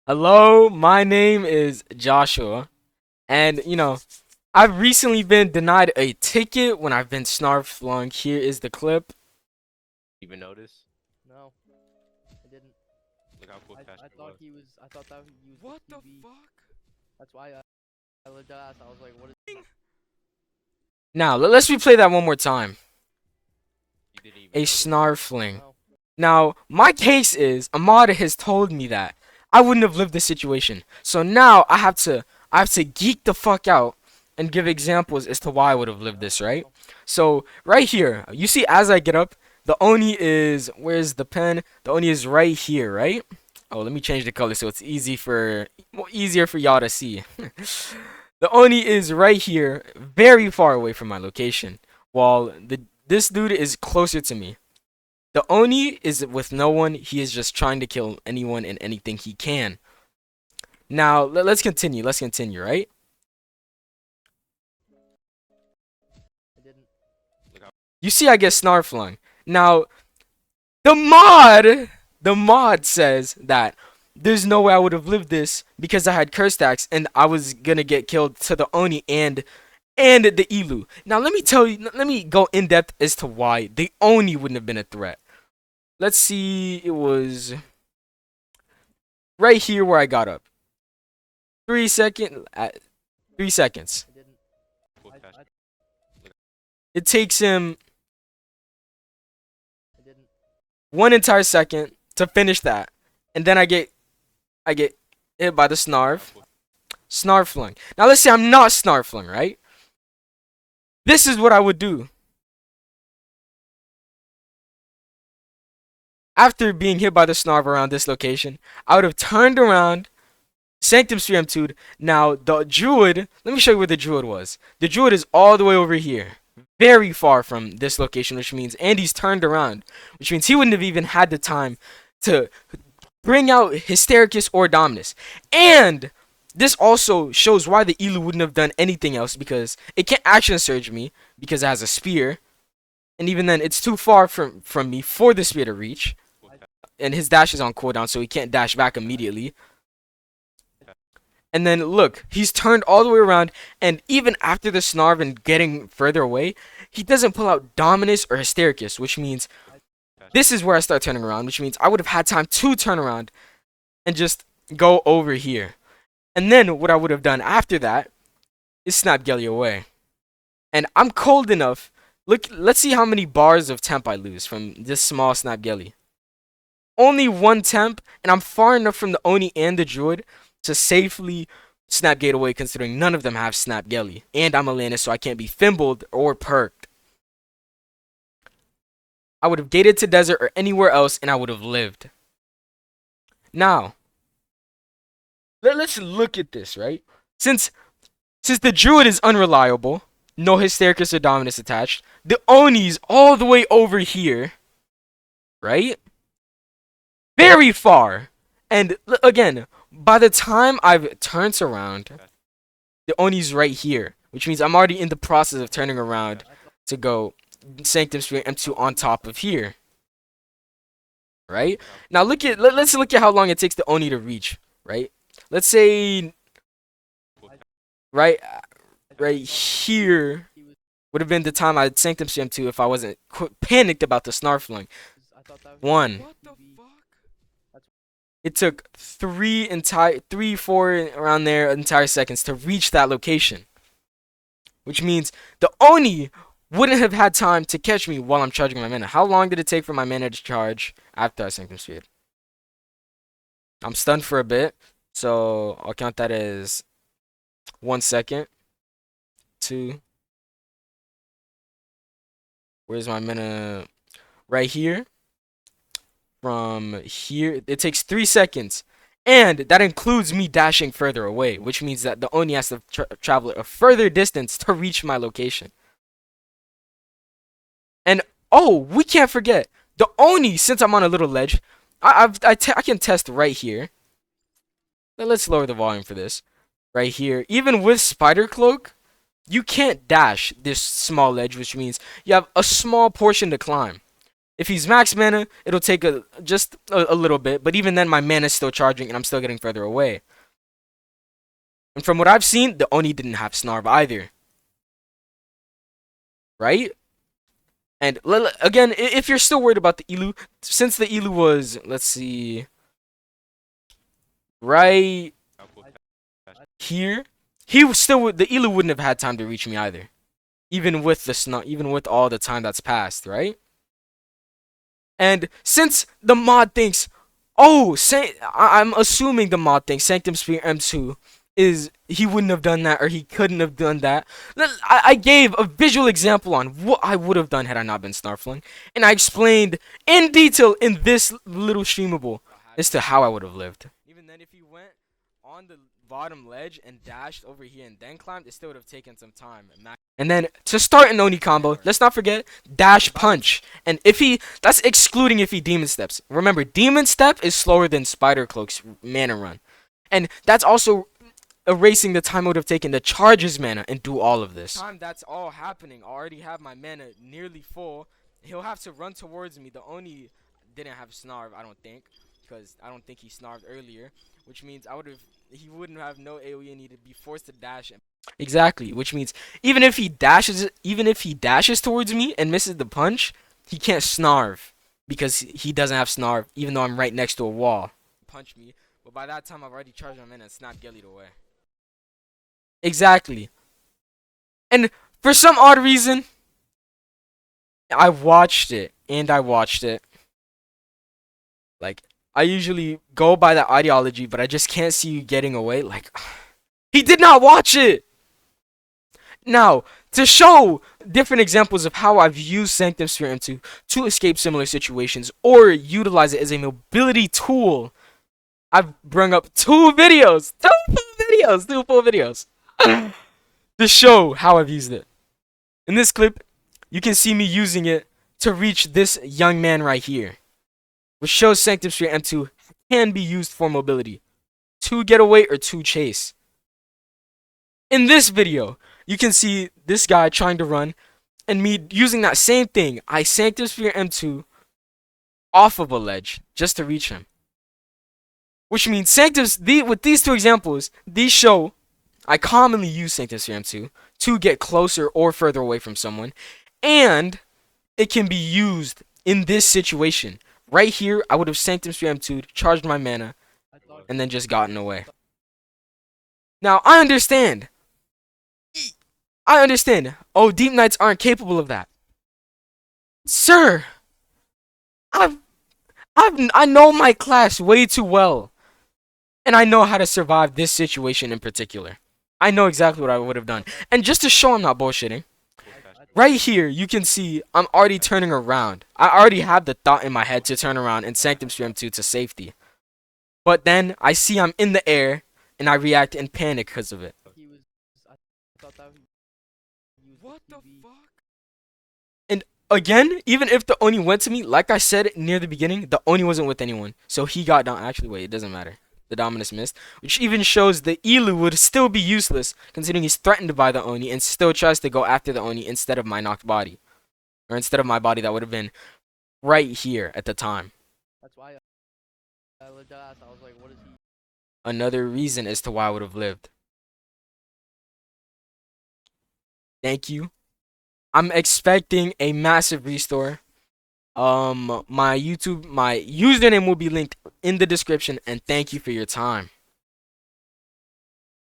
Hello, my name is Joshua, and I've recently been denied a ticket when I've been snarf flung. Here is the clip. Even notice? No, I didn't. Look how cool I Castro thought was. he was. I thought that he was What the the QB. fuck? That's why I looked at us. I was like, what is? Now, let's replay that one more time. You didn't even A notice? snarfling. No. Now, my case is Ahmad has told me that I wouldn't have lived this situation. So now I have to geek the fuck out and give examples as to why I would have lived this, right? So right here, you see as I get up, the Oni is where's the pen? The Oni is right here, right? Oh, let me change the color so it's easier for y'all to see. The Oni is right here, very far away from my location, while this dude is closer to me. The Oni is with no one. He is just trying to kill anyone and anything he can. Now, let's continue. Let's continue, right? I didn't. Look how You see I get snarflung. Now, the mod says that there's no way I would have lived this because I had curse stacks and I was gonna get killed to the Oni and the Elu. Now, let me go in depth as to why the Oni wouldn't have been a threat. Let's see, it was right here where I got up. 3 seconds. I didn't. cool I Castro. It takes him I didn't. one entire second to finish that, and then I get hit by the snarfling. Now let's say I'm not snarfling, right? This is what I would do after being hit by the snarf around this location. I would have turned around, Sanctum Sphere M2'd. Now the Druid. Let me show you where the Druid was. The Druid is all the way over here, very far from this location, which means Andy's turned around, which means he wouldn't have even had the time to bring out Hystericus or Dominus. And this also shows why the Elu wouldn't have done anything else because it can't action surge me because it has a spear. And even then, it's too far from me for the spear to reach. Cool Castro. And his dash is on cooldown, so he can't dash back immediately. And then look, he's turned all the way around, and even after the snarf and getting further away, he doesn't pull out Dominus or Hystericus, which means this is where I start turning around, which means I would have had time to turn around and just go over here. And then what I would have done after that is snap Gelly away. And I'm cold enough. Look, let's see how many bars of temp I lose from this small snap Gelly. Only one temp, and I'm far enough from the Oni and the Druid to safely snap gate away, considering none of them have snap Gelly. And I'm a Lannis, so I can't be fimbled or perked. I would have gated to desert or anywhere else, and I would have lived. Now, let's look at this, right? Since the Druid is unreliable, no Hystericus or Dominus attached, the Oni's all the way over here, right? Very far. And again, by the time I've turned around, the Oni's right here, which means I'm already in the process of turning around to go Sanctum Sphere M2 on top of here. Right? Now let's look at how long it takes the Oni to reach, right? Let's say right right here He was. would have been the time I'd Sanctum Sphere M2 if I wasn't panicked about the snarfling. I thought that was One. What the fuck? It took 4 around there entire seconds to reach that location. Which means the Oni wouldn't have had time to catch me while I'm charging my mana. How long did it take for my mana to charge after I Sanctum Speed? I'm stunned for a bit, so I'll count that as 1 second. 2. Where's my mana? Right here. From here, it takes 3 seconds. And that includes me dashing further away, which means that the Oni has to travel a further distance to reach my location. And oh, we can't forget the Oni. Since I'm on a little ledge, I can test right here. Let's lower the volume for this. Right here, even with Spider Cloak, you can't dash this small ledge, which means you have a small portion to climb. If he's max mana, it'll take just a little bit, but even then my mana's still charging and I'm still getting further away. And from what I've seen, the Oni didn't have Snarv either. Right? And again, if you're still worried about the Elu, since the Elu was, let's see, right here, the Elu wouldn't have had time to reach me either, even with all the time that's passed, right? And since the mod thinks, oh, I'm assuming the mod thinks Sanctum Spear M2 is he wouldn't have done that or he couldn't have done that. I gave a visual example on what I would have done had I not been Snarfling, and I explained in detail in this little streamable as to how I would have lived. Even then, if he went on the bottom ledge and dashed over here and then climbed, it still would have taken some time. And then to start an Oni combo, let's not forget dash punch. And that's excluding if he demon steps. Remember, demon step is slower than Spider Cloak's mana run, and that's also erasing the time it would have taken to charge his mana and do all of this. Time that's all happening, I already have my mana nearly full. He'll have to run towards me. The Oni didn't have Snarv, I don't think, because I don't think he Snarved earlier, which means he wouldn't have no AoE and he'd be forced to dash him. Exactly, which means even if he dashes towards me and misses the punch, he can't Snarv because he doesn't have Snarv, even though I'm right next to a wall. Punch me, but by that time I've already charged my mana and snapped Gillied away. Exactly. And for some odd reason, I watched it. Like, I usually go by that ideology, but I just can't see you getting away. Like, he did not watch it! Now, to show different examples of how I've used Sanctum Sphere M2 to escape similar situations or utilize it as a mobility tool, I've brought up two full videos. To show how I've used it. In this clip, you can see me using it to reach this young man right here, which shows Sanctum Sphere M2 can be used for mobility, to get away or to chase. In this video, you can see this guy trying to run, and me using that same thing. I Sanctum Sphere M2 off of a ledge just to reach him. Which means with these two examples, these show I commonly use Sanctum Sphere M2 to get closer or further away from someone, and it can be used in this situation. Right here, I would have Sanctum Sphere M2, charged my mana, and then just gotten away. Now, I understand. Oh, Deep Knights aren't capable of that. Sir, I know my class way too well, and I know how to survive this situation in particular. I know exactly what I would have done. And just to show I'm not bullshitting, right here, you can see I'm already turning around. I already have the thought in my head to turn around and Sanctum Sphere M2 to safety. But then I see I'm in the air, and I react in panic because of it. What the fuck? And again, even if the Oni went to me, like I said near the beginning, the Oni wasn't with anyone. So he got down. Actually, wait, it doesn't matter. The Dominus missed, which even shows the Elu would still be useless, considering he's threatened by the Oni and still tries to go after the Oni instead of my knocked body. Or instead of my body that would have been right here at the time. That's why I lived that ass. I was like, what is he? Another reason as to why I would have lived. Thank you. I'm expecting a massive restore. My username will be linked in the description, and thank you for your time.